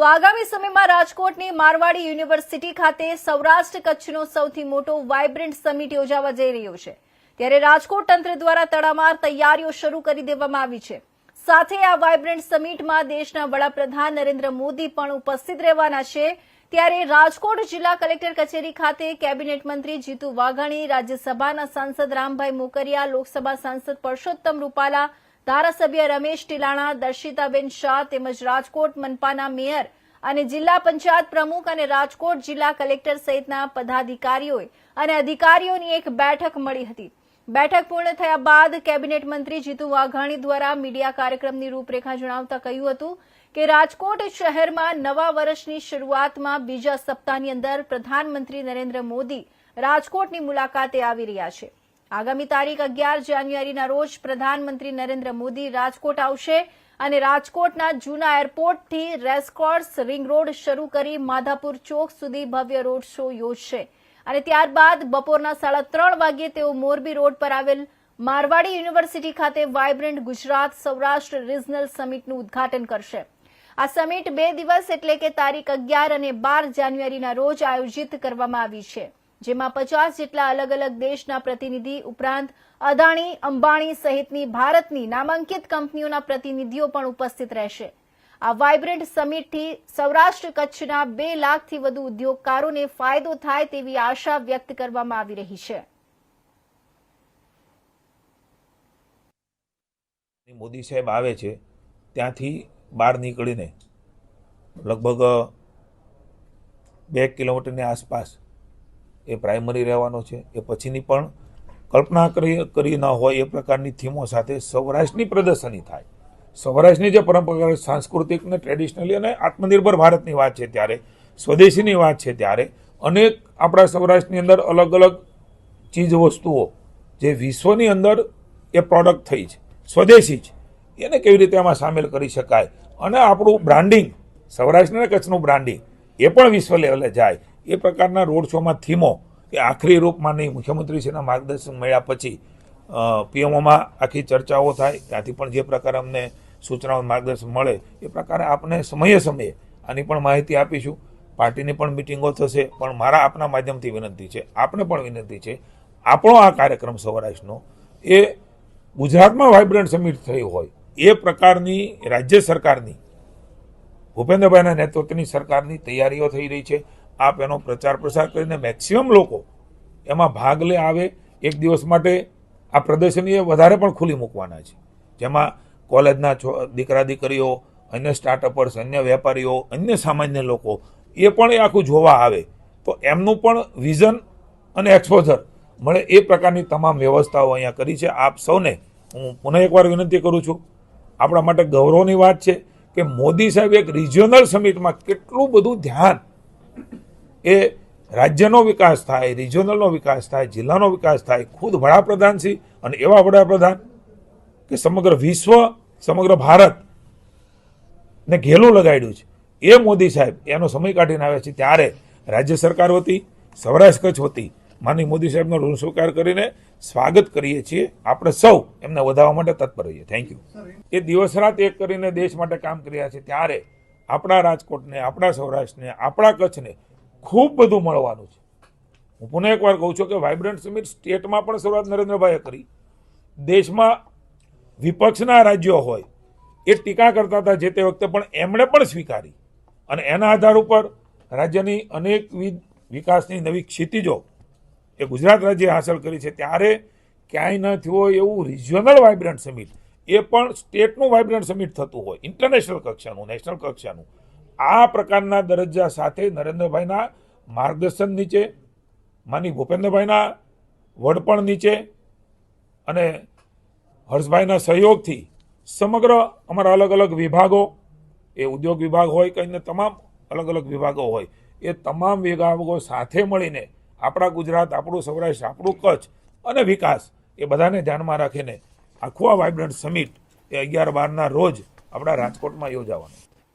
તો આગામી સમયમાં રાજકોટની મારવાડી યુનિવર્સિટી ખાતે સૌરાષ્ટ્ર કચ્છનો સૌથી મોટો વાઇબ્રન્ટ સમિટ યોજાવા જઈ રહ્યો છે। ત્યારે રાજકોટ તંત્ર દ્વારા તડામાર તૈયારીઓ શરૂ કરી દેવામાં આવી છે। સાથે આ વાઇબ્રન્ટ સમિટમાં દેશના વડાપ્રધાન નરેન્દ્ર મોદી પણ ઉપસ્થિત રહેવાના છે। ત્યારે રાજકોટ જિલ્લા કલેક્ટર કચેરી ખાતે કેબિનેટ મંત્રી જીતુ વાઘાણી, રાજ્યસભાના સાંસદ રામભાઈ મોકરિયા, લોકસભા સાંસદ પરસોત્તમ રૂપાલા, ધારાસભ્ય રમેશ ટીલાણા, દર્શિતાબેન શાહ તેમજ રાજકોટ મનપાના મેયર અને જિલ્લા પંચાયત પ્રમુખ અને રાજકોટ જિલ્લા કલેક્ટર સહિતના પદાધિકારીઓ અને અધિકારીઓની એક બેઠક મળી હતી। બેઠક પૂર્ણ થયા બાદ કેબિનેટ મંત્રી જીતુ વાઘાણી દ્વારા મીડિયા કાર્યક્રમની રૂપરેખા જણાવતા કહ્યું હતું કે રાજકોટ શહેરમાં નવા વર્ષની શરૂઆતમાં બીજા સપ્તાહની અંદર પ્રધાનમંત્રી નરેન્દ્ર મોદી રાજકોટની મુલાકાતે આવી રહ્યા છે। આગામી તારીખ 11 જાન્યુઆરીના રોજ પ્રધાનમંત્રી નરેન્દ્ર મોદી રાજકોટ આવશે અને રાજકોટના જૂના એરપોર્ટથી રેસકોર્સ રિંગ રોડ શરૂ કરી માધાપુર ચોક સુધી ભવ્ય રોડ શો યોજશે અને ત્યારબાદ બપોરના 3:30 વાગ્યે તેઓ મોરબી રોડ પર આવેલ મારવાડી યુનિવર્સિટી ખાતે વાઇબ્રન્ટ ગુજરાત સૌરાષ્ટ્ર રિજનલ સમિટનું ઉદ્ઘાટન કરશે। આ સમિટ 2 દિવસ એટલે કે તારીખ 11 અને 12 જાન્યુઆરીના રોજ આયોજિત કરવામાં આવી છે, જેમાં 50 જેટલા અલગ અલગ દેશના પ્રતિનિધિ ઉપરાંત અદાણી, અંબાણી સહિતની ભારતની નામાંકિત કંપનીઓના પ્રતિનિધિઓ પણ ઉપસ્થિત રહેશે। આ વાઇબ્રન્ટ સમિટથી સૌરાષ્ટ્ર કચ્છના 2 લાખથી વધુ ઉદ્યોગકારોને ફાયદો થાય તેવી આશા વ્યક્ત કરવામાં આવી રહી છે। મોદી સાહેબ આવે છે ત્યાંથી બહાર નીકળીને લગભગ 2 કિલોમીટરની આસપાસ એ પ્રાઇમરી રહેવાનો છે। એ પછીની પણ કલ્પના કરી ન હોય એ પ્રકારની થીમો સાથે સૌરાષ્ટ્રની પ્રદર્શની થાય। સૌરાષ્ટ્રની જે પરંપરાગત સાંસ્કૃતિક ને ટ્રેડિશનલી અને આત્મનિર્ભર ભારતની વાત છે ત્યારે, સ્વદેશીની વાત છે ત્યારે અનેક આપણા સૌરાષ્ટ્રની અંદર અલગ અલગ ચીજ વસ્તુઓ જે વિશ્વની અંદર એ પ્રોડક્ટ થઈ છે, સ્વદેશી છે, એને કેવી રીતે આમાં સામેલ કરી શકાય અને આપણું બ્રાન્ડિંગ, સૌરાષ્ટ્ર અને કચ્છનું બ્રાન્ડિંગ એ પણ વિશ્વ લેવલે જાય એ પ્રકારના રોડ શોમાં થીમો એ આખરી રૂપમાં નહીં, મુખ્યમંત્રીશ્રીના માર્ગદર્શન મળ્યા પછી પીએમઓમાં આખી ચર્ચાઓ થાય, ત્યાંથી પણ જે પ્રકારે અમને સૂચનાઓ માર્ગદર્શન મળે એ પ્રકારે આપને સમયે સમયે આની પણ માહિતી આપીશું। પાર્ટીની પણ મિટિંગો થશે, પણ મારા આપના માધ્યમથી વિનંતી છે, આપને પણ વિનંતી છે, આપણો આ કાર્યક્રમ સૌરાષ્ટ્રનો એ ગુજરાતમાં વાઇબ્રન્ટ સમિટ થયું હોય એ પ્રકારની રાજ્ય સરકારની ભૂપેન્દ્રભાઈના નેતૃત્વની સરકારની તૈયારીઓ થઈ રહી છે। આપ એનો પ્રચાર પ્રસાર કરીને મેક્સિમમ લોકો એમાં ભાગ લે આવે। એક દિવસ માટે આ પ્રદર્શનીએ વધારે પણ ખુલ્લી મૂકવાના છે, જેમાં કોલેજના દીકરા દીકરીઓ, અન્ય સ્ટાર્ટઅપર્સ, અન્ય વેપારીઓ, અન્ય સામાન્ય લોકો એ પણ એ આખું જોવા આવે તો એમનું પણ વિઝન અને એક્સપોઝર મળે એ પ્રકારની તમામ વ્યવસ્થાઓ અહીંયા કરી છે। આપ સૌને હું પુનઃ એકવાર વિનંતી કરું છું, આપણા માટે ગૌરવની વાત છે કે મોદી સાહેબ એક રિજિયોનલ સમિટમાં કેટલું બધું ધ્યાન એ રાજ્યનો વિકાસ થાય, રિજિયોનલનો વિકાસ થાય, જિલ્લાનો વિકાસ થાય, ખુદ વડાપ્રધાનશ્રી અને એવા વડાપ્રધાન કે સમગ્ર વિશ્વ, સમગ્ર ભારત ને ઘેલું લગાડ્યું છે એ મોદી સાહેબ એનો સમય કાઢીને આવે છે। ત્યારે રાજ્ય સરકાર વતી, સૌરાષ્ટ્ર કચ્છ વતી માનનીય મોદી સાહેબનો ઋણ સ્વીકાર કરીને સ્વાગત કરીએ છીએ। આપણે સૌ એમને વધારવા માટે તત્પર રહીએ। Thank you. એ દિવસ રાત એક કરીને દેશ માટે કામ કર્યા છે, ત્યારે આપણા રાજકોટને, આપણા સૌરાષ્ટ્રને, આપણા કચ્છને ખૂબ બધું મળવાનું છે। હું પુનઃ એકવાર કહું છું કે વાઇબ્રન્ટ સમિટ સ્ટેટમાં પણ શરૂઆત નરેન્દ્રભાઈએ કરી, દેશમાં વિપક્ષના રાજ્યો હોય એ ટીકા કરતા હતા જે તે વખતે, પણ એમણે પણ સ્વીકારી અને એના આધાર ઉપર રાજ્યની અનેકવિધ વિકાસની નવી ક્ષિતિજો એ ગુજરાત રાજ્યે હાંસલ કરી છે। ત્યારે ક્યાંય ન થયું હોય એવું રિજિયોનલ વાઇબ્રન્ટ સમિટ એ પણ સ્ટેટનું વાઇબ્રન્ટ સમિટ થતું હોય, ઇન્ટરનેશનલ કક્ષાનું, નેશનલ કક્ષાનું, આ પ્રકારના દરજ્જા સાથે નરેન્દ્રભાઈના માર્ગદર્શન નીચે, માની ભૂપેન્દ્રભાઈના વડપણ નીચે અને હર્ષભાઈના સહયોગથી સમગ્ર અમારા અલગ અલગ વિભાગો, એ ઉદ્યોગ વિભાગ હોય કે અન્ય તમામ અલગ અલગ વિભાગો હોય, એ તમામ વિભાગો સાથે મળીને આપણા ગુજરાત, આપણું સૌરાષ્ટ્ર, આપણું કચ્છ અને વિકાસ એ બધાને ધ્યાનમાં રાખીને આખું આ વાઇબ્રન્ટ સમિટ એ 11-12ના રોજ આપણા રાજકોટમાં યોજાવાનું।